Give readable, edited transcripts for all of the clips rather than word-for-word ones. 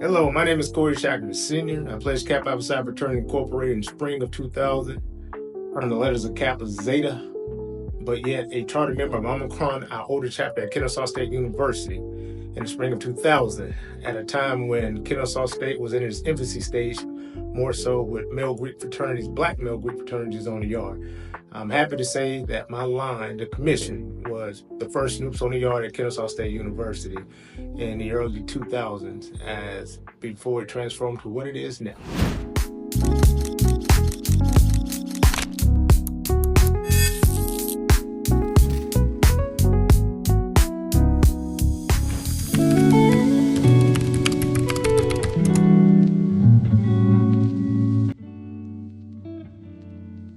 Hello, my name is Corey Shackleford Sr. I pledged Kappa Alpha Psi Fraternity Incorporated in spring of 2000 under the letters of Kappa Zeta, but yet a charter member of Omicron, our older chapter at Kennesaw State University in the spring of 2000, at a time when Kennesaw State was in its infancy stage, more so with male Greek fraternities, black male Greek fraternities on the yard. I'm happy to say that my line, the commission, was the first Nupes on the yard at Kennesaw State University in the early 2000s, as before it transformed to what it is now.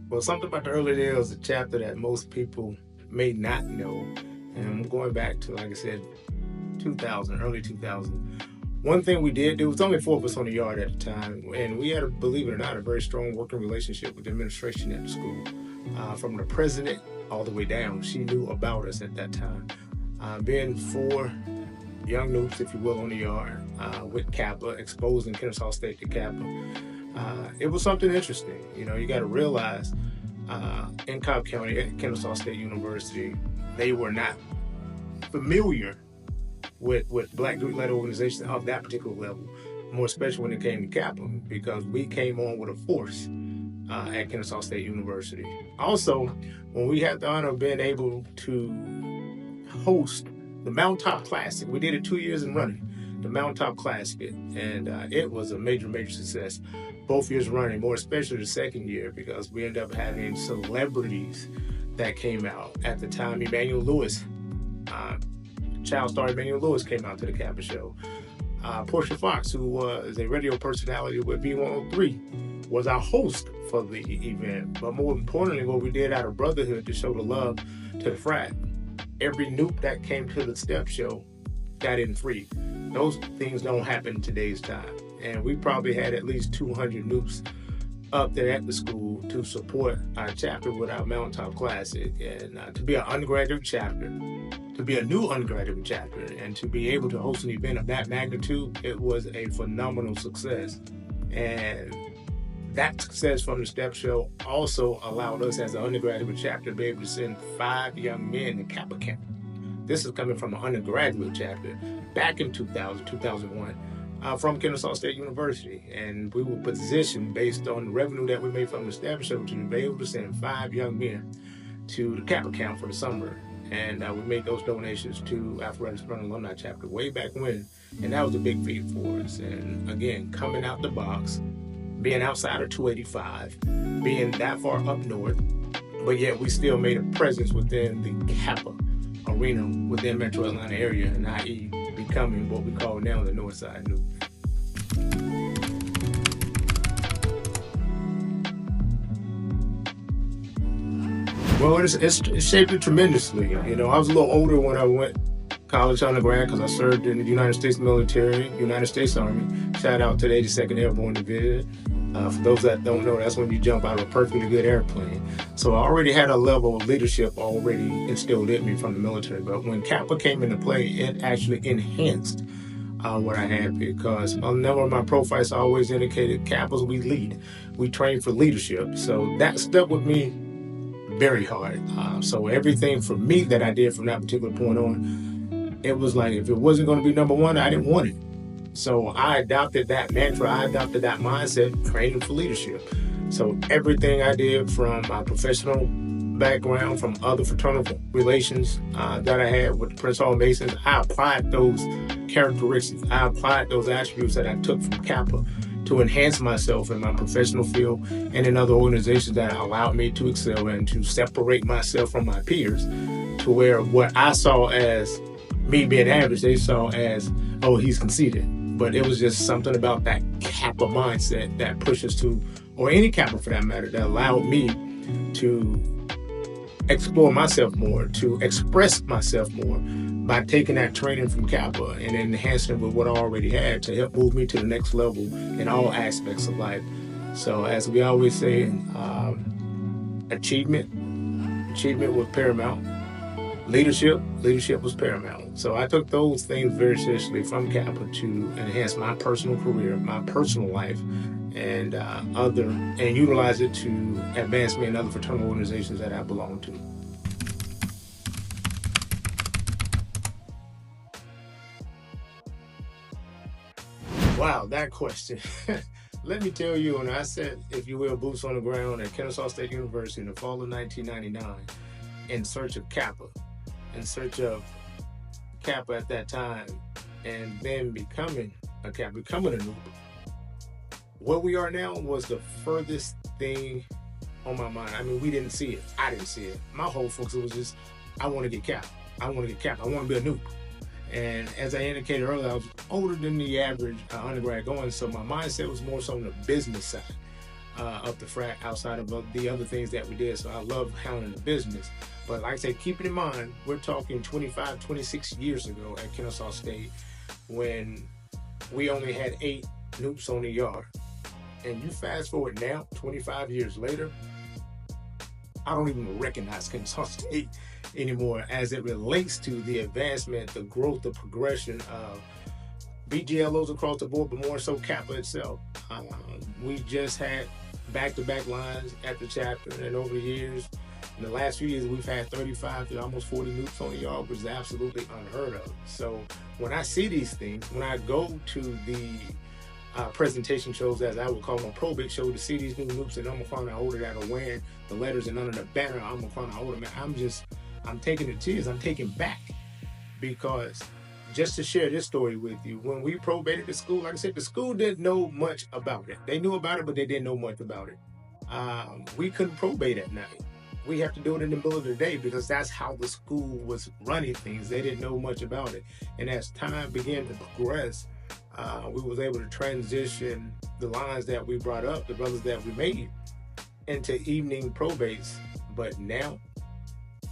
Well, something about the early days was a chapter that most people may not know. And I'm going back to, like I said, 2000, early 2000. One thing we did, there was only 4 of us on the yard at the time, and we had, believe it or not, a very strong working relationship with the administration at the school. From the president all the way down, she knew about us at that time. Being 4 young Nupes, if you will, on the yard with Kappa, exposing Kennesaw State to Kappa. It was something interesting. You know, you got to realize in Cobb County at Kennesaw State University, they were not familiar with Black Greek-led organizations of that particular level, more especially when it came to Kappa, because we came on with a force at Kennesaw State University. Also, when we had the honor of being able to host the Mountaintop Classic, we did it 2 years in running, the Mountaintop Classic, and it was a major success. Both years running, more especially the second year, because we ended up having celebrities that came out. At the time, Emmanuel Lewis, child star Emmanuel Lewis, came out to the Kappa show. Portia Fox, who was a radio personality with B103, was our host for the event. But more importantly, what we did out of brotherhood to show the love to the frat, every Nupe that came to the step show got in free. Those things don't happen in today's time. And we probably had at least 200 Nupes up there at the school to support our chapter with our Mountaintop Classic. And to be an undergraduate chapter, to be a new undergraduate chapter, and to be able to host an event of that magnitude, it was a phenomenal success. And that success from the step show also allowed us as an undergraduate chapter to be able to send 5 young men to Kappa camp. This is coming from an undergraduate chapter back in 2000, 2001. From Kennesaw State University, and we were positioned based on the revenue that we made from the step show to be able to send 5 young men to the Kappa camp for the summer. And we made those donations to Alpharetta Sprung Alumni Chapter way back when, and that was a big feat for us. And again, coming out the box, being outside of 285, being that far up north, but yet we still made a presence within the Kappa arena within Metro Atlanta area, and i.e. becoming what we call now the North Side Nupe. Well, it's shaped it tremendously. You know, I was a little older when I went college undergrad because I served in the United States military, United States Army. Shout out to the 82nd Airborne Division. For those that don't know, that's when you jump out of a perfectly good airplane. So I already had a level of leadership already instilled in me from the military. But when Kappa came into play, it actually enhanced what I had, because on a number of my profiles I always indicated Kappas, we lead. We train for leadership. So that stuck with me very hard. So everything for me that I did from that particular point on, it was like if it wasn't going to be number one, I didn't want it. So I adopted that mantra, I adopted that mindset, training for leadership. So everything I did from my professional background, from other fraternal relations that I had with the Prince Hall Masons, I applied those characteristics, I applied those attributes that I took from Kappa to enhance myself in my professional field and in other organizations that allowed me to excel and to separate myself from my peers, to where what I saw as me being average, they saw as, oh, he's conceited. But it was just something about that Kappa mindset that pushed us to, or any Kappa for that matter, that allowed me to explore myself more, to express myself more by taking that training from Kappa and enhancing it with what I already had to help move me to the next level in all aspects of life. So as we always say, achievement was paramount. Leadership was paramount. So I took those things very seriously from Kappa to enhance my personal career, my personal life, and utilize it to advance me in other fraternal organizations that I belong to. Wow, that question. Let me tell you, when I said, if you will, boots on the ground at Kennesaw State University in the fall of 1999, in search of Kappa, at that time, and then becoming a Kappa, becoming a Nupe. Where we are now was the furthest thing on my mind. I mean, we didn't see it. I didn't see it. My whole focus was just, I want to get Kappa. I want to get Kappa. I want to be a Nupe. And as I indicated earlier, I was older than the average undergrad going, so my mindset was more so on the business side of the frat, outside of the other things that we did. So I love handling the business. But like I said, keep it in mind, we're talking 25, 26 years ago at Kennesaw State, when we only had 8 Nupes on the yard. And you fast forward now, 25 years later, I don't even recognize Kennesaw State anymore as it relates to the advancement, the growth, the progression of BGLOs across the board, but more so Kappa itself. We just had back-to-back lines at the chapter, and over the years, in the last few years, we've had 35 to almost 40 Nupes on the yard, which is absolutely unheard of. So when I see these things, when I go to the presentation shows, as I would call them, probate show, to see these new Nupes and Omicron Iota that are wearing the letters and under the banner Omicron Iota, man, I'm taking the tears, I'm taking back. Because just to share this story with you, when we probated the school, like I said, the school didn't know much about it. They knew about it, but they didn't know much about it. We couldn't probate at night. We have to do it in the middle of the day, because that's how the school was running things. They didn't know much about it. And as time began to progress, we was able to transition the lines that we brought up, the brothers that we made, into evening probates. But now,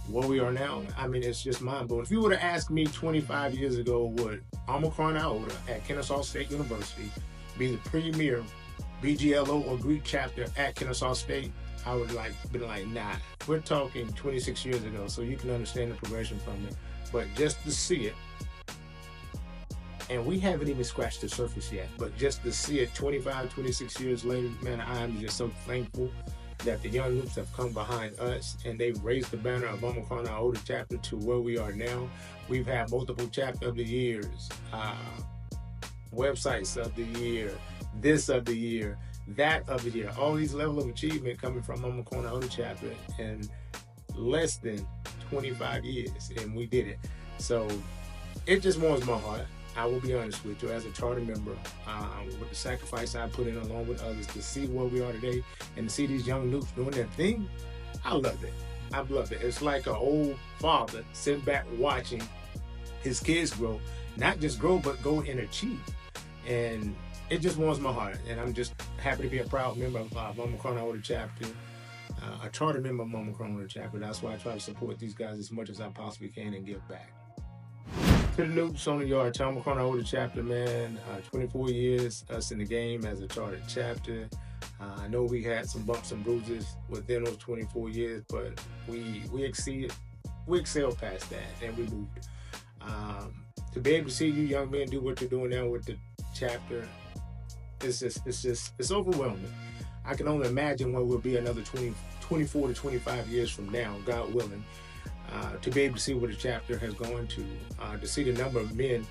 where we are now, I mean, it's just mind-blowing. If you would have asked me 25 years ago, would Omicron Iota at Kennesaw State University be the premier BGLO or Greek chapter at Kennesaw State, I would been like, nah. We're talking 26 years ago, so you can understand the progression from it. But just to see it, and we haven't even scratched the surface yet, but just to see it 25, 26 years later, man, I'm just so thankful that the young Nupes have come behind us, and they've raised the banner of Omicron Iota chapter to where we are now. We've had multiple chapter of the years, websites of the year, this of the year, that of the year. All these level of achievement coming from Omicron Iota chapter in less than 25 years, and we did it. So it just warms my heart. I will be honest with you, as a charter member, with the sacrifice I put in along with others, to see where we are today and to see these young Nupes doing their thing, I love it. I've loved it. It's like an old father sitting back watching his kids grow, not just grow, but go and achieve. And it just warms my heart. And I'm just happy to be a proud member of Omicron Iota chapter, a charter member of Omicron Iota chapter. That's why I try to support these guys as much as I possibly can and give back. To the Nupes on the yard, Omicron Iota chapter, man, 24 years us in the game as a chartered chapter. I know we had some bumps and bruises within those 24 years, but we excelled past that, and we moved. To be able to see you young men do what you're doing now with the chapter, it's overwhelming. I can only imagine what will be another 24 to 25 years from now, God willing. To be able to see what the chapter has gone to see the number of men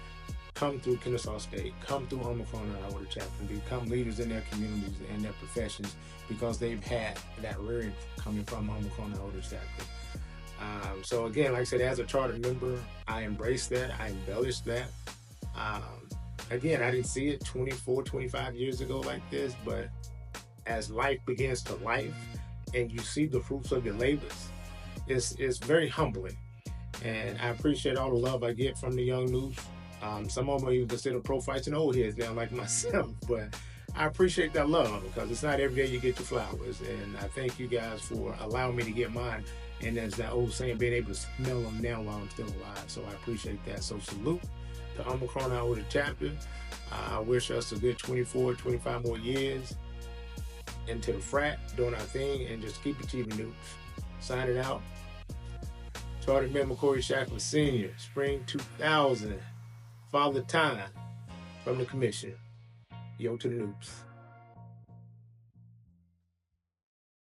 come through Kennesaw State, come through Omicron Iota chapter, and become leaders in their communities and their professions, because they've had that rearing coming from Omicron Iota chapter. So again, like I said, as a charter member, I embrace that, I embellish that. Again, I didn't see it 24, 25 years ago like this, but as life begins to life and you see the fruits of your labors, it's very humbling. And I appreciate all the love I get from the young Nupes. Some of them are even considered pro fights and old heads now, like myself, but I appreciate that love, because it's not every day you get your flowers. And I thank you guys for allowing me to get mine. And as that old saying, being able to smell them now while I'm still alive. So I appreciate that. So salute to Omicron Iota chapter. I wish us a good 24, 25 more years into the frat, doing our thing, and just keep achieving Nupes. Signing out. Charter member Corey Shackleford Sr., spring 2000, Father Time from the commission. Yo to the Nupes.